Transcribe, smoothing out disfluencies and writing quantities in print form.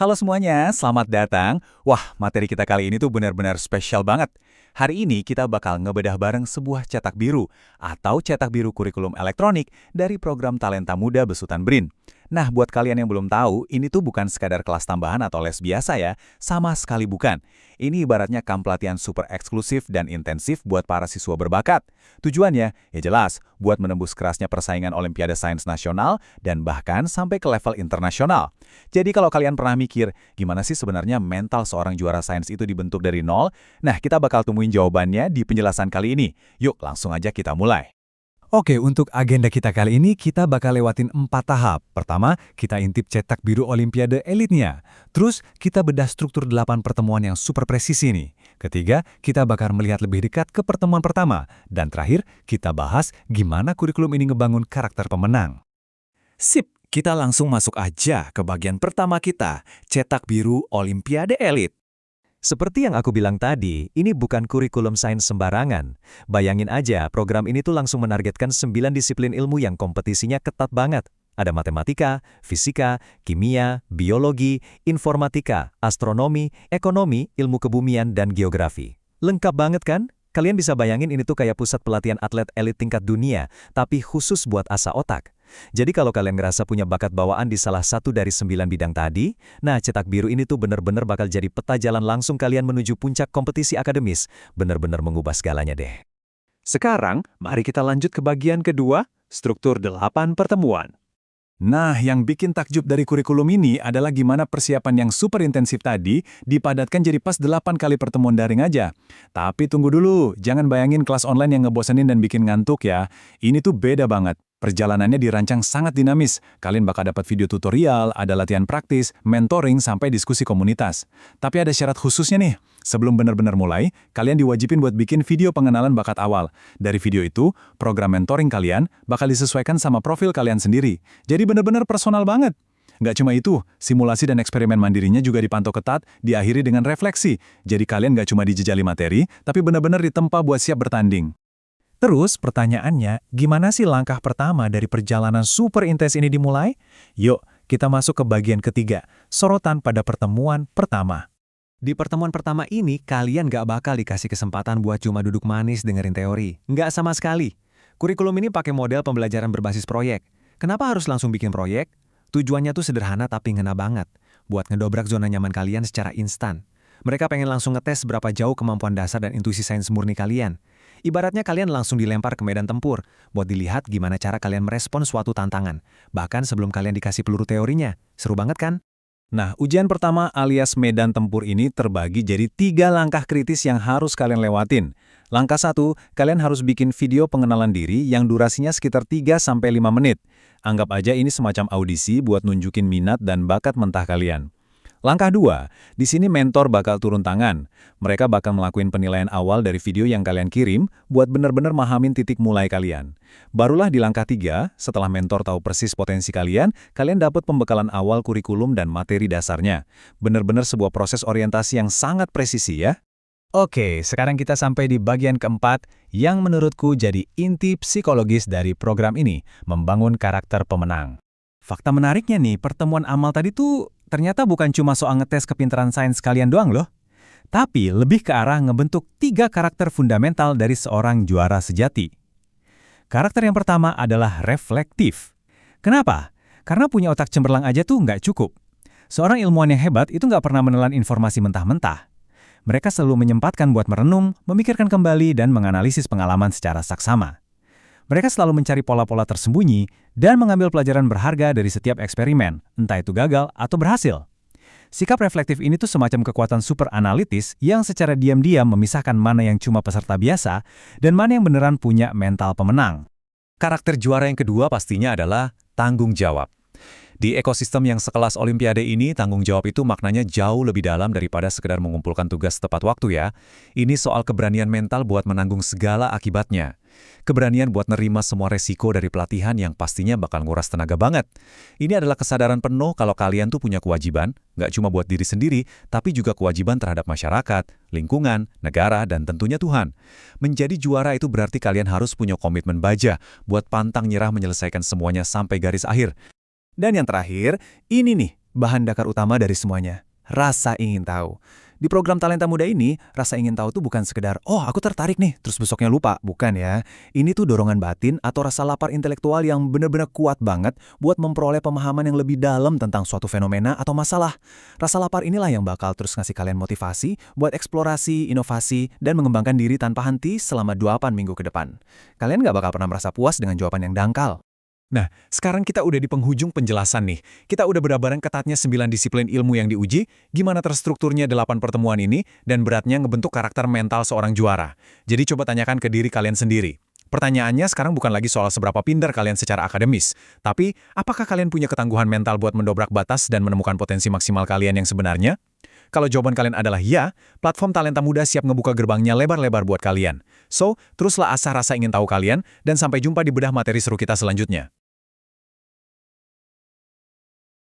Halo semuanya, selamat datang. Wah, materi kita kali ini tuh benar-benar spesial banget. Hari ini kita bakal ngebedah bareng sebuah cetak biru atau cetak biru kurikulum elektronik dari program Talenta Muda Besutan BRIN. Nah, buat kalian yang belum tahu, ini tuh bukan sekadar kelas tambahan atau les biasa ya, sama sekali bukan. Ini ibaratnya kamp pelatihan super eksklusif dan intensif buat para siswa berbakat. Tujuannya, ya jelas, buat menembus kerasnya persaingan Olimpiade Sains Nasional dan bahkan sampai ke level internasional. Jadi kalau kalian pernah mikir, gimana sih sebenarnya mental seorang juara sains itu dibentuk dari nol? Nah, kita bakal temuin jawabannya di penjelasan kali ini. Yuk, langsung aja kita mulai. Oke, untuk agenda kita kali ini, kita bakal lewatin 4 tahap. Pertama, kita intip cetak biru Olimpiade elitnya. Terus, kita bedah struktur 8 pertemuan yang super presisi nih. Ketiga, kita bakal melihat lebih dekat ke pertemuan pertama. Dan terakhir, kita bahas gimana kurikulum ini ngebangun karakter pemenang. Sip, kita langsung masuk aja ke bagian pertama kita, cetak biru Olimpiade Elit. Seperti yang aku bilang tadi, ini bukan kurikulum sains sembarangan. Bayangin aja, program ini tuh langsung menargetkan 9 disiplin ilmu yang kompetisinya ketat banget. Ada matematika, fisika, kimia, biologi, informatika, astronomi, ekonomi, ilmu kebumian, dan geografi. Lengkap banget kan? Kalian bisa bayangin ini tuh kayak pusat pelatihan atlet elit tingkat dunia, tapi khusus buat asa otak. Jadi kalau kalian ngerasa punya bakat bawaan di salah satu dari 9 bidang tadi, nah cetak biru ini tuh bener-bener bakal jadi peta jalan langsung kalian menuju puncak kompetisi akademis. Bener-bener mengubah segalanya deh. Sekarang, mari kita lanjut ke bagian kedua, struktur 8 pertemuan. Nah, yang bikin takjub dari kurikulum ini adalah gimana persiapan yang super intensif tadi dipadatkan jadi pas 8 kali pertemuan daring aja. Tapi tunggu dulu, jangan bayangin kelas online yang ngebosenin dan bikin ngantuk ya. Ini tuh beda banget. Perjalanannya dirancang sangat dinamis. Kalian bakal dapat video tutorial, ada latihan praktis, mentoring, sampai diskusi komunitas. Tapi ada syarat khususnya nih. Sebelum benar-benar mulai, kalian diwajibin buat bikin video pengenalan bakat awal. Dari video itu, program mentoring kalian bakal disesuaikan sama profil kalian sendiri. Jadi benar-benar personal banget. Nggak cuma itu, simulasi dan eksperimen mandirinya juga dipantau ketat, diakhiri dengan refleksi. Jadi kalian nggak cuma dijejali materi, tapi benar-benar ditempa buat siap bertanding. Terus pertanyaannya, gimana sih langkah pertama dari perjalanan super intens ini dimulai? Yuk, kita masuk ke bagian ketiga, sorotan pada pertemuan pertama. Di pertemuan pertama ini, kalian gak bakal dikasih kesempatan buat cuma duduk manis dengerin teori. Nggak sama sekali. Kurikulum ini pakai model pembelajaran berbasis proyek. Kenapa harus langsung bikin proyek? Tujuannya tuh sederhana tapi ngena banget. Buat ngedobrak zona nyaman kalian secara instan. Mereka pengen langsung ngetes seberapa jauh kemampuan dasar dan intuisi sains murni kalian. Ibaratnya kalian langsung dilempar ke medan tempur, buat dilihat gimana cara kalian merespon suatu tantangan. Bahkan sebelum kalian dikasih peluru teorinya. Seru banget kan? Nah, ujian pertama alias medan tempur ini terbagi jadi 3 langkah kritis yang harus kalian lewatin. Langkah 1, kalian harus bikin video pengenalan diri yang durasinya sekitar 3-5 menit. Anggap aja ini semacam audisi buat nunjukin minat dan bakat mentah kalian. Langkah 2, di sini mentor bakal turun tangan. Mereka bakal ngelakuin penilaian awal dari video yang kalian kirim buat benar-benar mahamin titik mulai kalian. Barulah di langkah 3, setelah mentor tahu persis potensi kalian dapat pembekalan awal kurikulum dan materi dasarnya. Benar-benar sebuah proses orientasi yang sangat presisi ya. Oke, sekarang kita sampai di bagian keempat yang menurutku jadi inti psikologis dari program ini, membangun karakter pemenang. Fakta menariknya nih, pertemuan amal tadi tuh ternyata bukan cuma soal ngetes kepintaran sains kalian doang loh. Tapi lebih ke arah ngebentuk 3 karakter fundamental dari seorang juara sejati. Karakter yang pertama adalah reflektif. Kenapa? Karena punya otak cemerlang aja tuh nggak cukup. Seorang ilmuwan yang hebat itu nggak pernah menelan informasi mentah-mentah. Mereka selalu menyempatkan buat merenung, memikirkan kembali, dan menganalisis pengalaman secara saksama. Mereka selalu mencari pola-pola tersembunyi dan mengambil pelajaran berharga dari setiap eksperimen, entah itu gagal atau berhasil. Sikap reflektif ini tuh semacam kekuatan super analitis yang secara diam-diam memisahkan mana yang cuma peserta biasa dan mana yang beneran punya mental pemenang. Karakter juara yang kedua pastinya adalah tanggung jawab. Di ekosistem yang sekelas Olimpiade ini, tanggung jawab itu maknanya jauh lebih dalam daripada sekedar mengumpulkan tugas tepat waktu ya. Ini soal keberanian mental buat menanggung segala akibatnya. Keberanian buat nerima semua resiko dari pelatihan yang pastinya bakal nguras tenaga banget. Ini adalah kesadaran penuh kalau kalian tuh punya kewajiban, nggak cuma buat diri sendiri, tapi juga kewajiban terhadap masyarakat, lingkungan, negara, dan tentunya Tuhan. Menjadi juara itu berarti kalian harus punya komitmen baja buat pantang nyerah menyelesaikan semuanya sampai garis akhir. Dan yang terakhir, ini nih, bahan dakar utama dari semuanya. Rasa ingin tahu. Di program Talenta Muda ini, rasa ingin tahu tuh bukan sekedar, oh aku tertarik nih, terus besoknya lupa. Bukan ya. Ini tuh dorongan batin atau rasa lapar intelektual yang benar-benar kuat banget buat memperoleh pemahaman yang lebih dalam tentang suatu fenomena atau masalah. Rasa lapar inilah yang bakal terus ngasih kalian motivasi buat eksplorasi, inovasi, dan mengembangkan diri tanpa henti selama 8 minggu ke depan. Kalian nggak bakal pernah merasa puas dengan jawaban yang dangkal. Nah, sekarang kita udah di penghujung penjelasan nih. Kita udah berdabaran ketatnya 9 disiplin ilmu yang diuji, gimana terstrukturnya 8 pertemuan ini, dan beratnya ngebentuk karakter mental seorang juara. Jadi coba tanyakan ke diri kalian sendiri. Pertanyaannya sekarang bukan lagi soal seberapa pintar kalian secara akademis, tapi apakah kalian punya ketangguhan mental buat mendobrak batas dan menemukan potensi maksimal kalian yang sebenarnya? Kalau jawaban kalian adalah ya, platform Talenta Muda siap ngebuka gerbangnya lebar-lebar buat kalian. So, teruslah asah rasa ingin tahu kalian, dan sampai jumpa di bedah materi seru kita selanjutnya.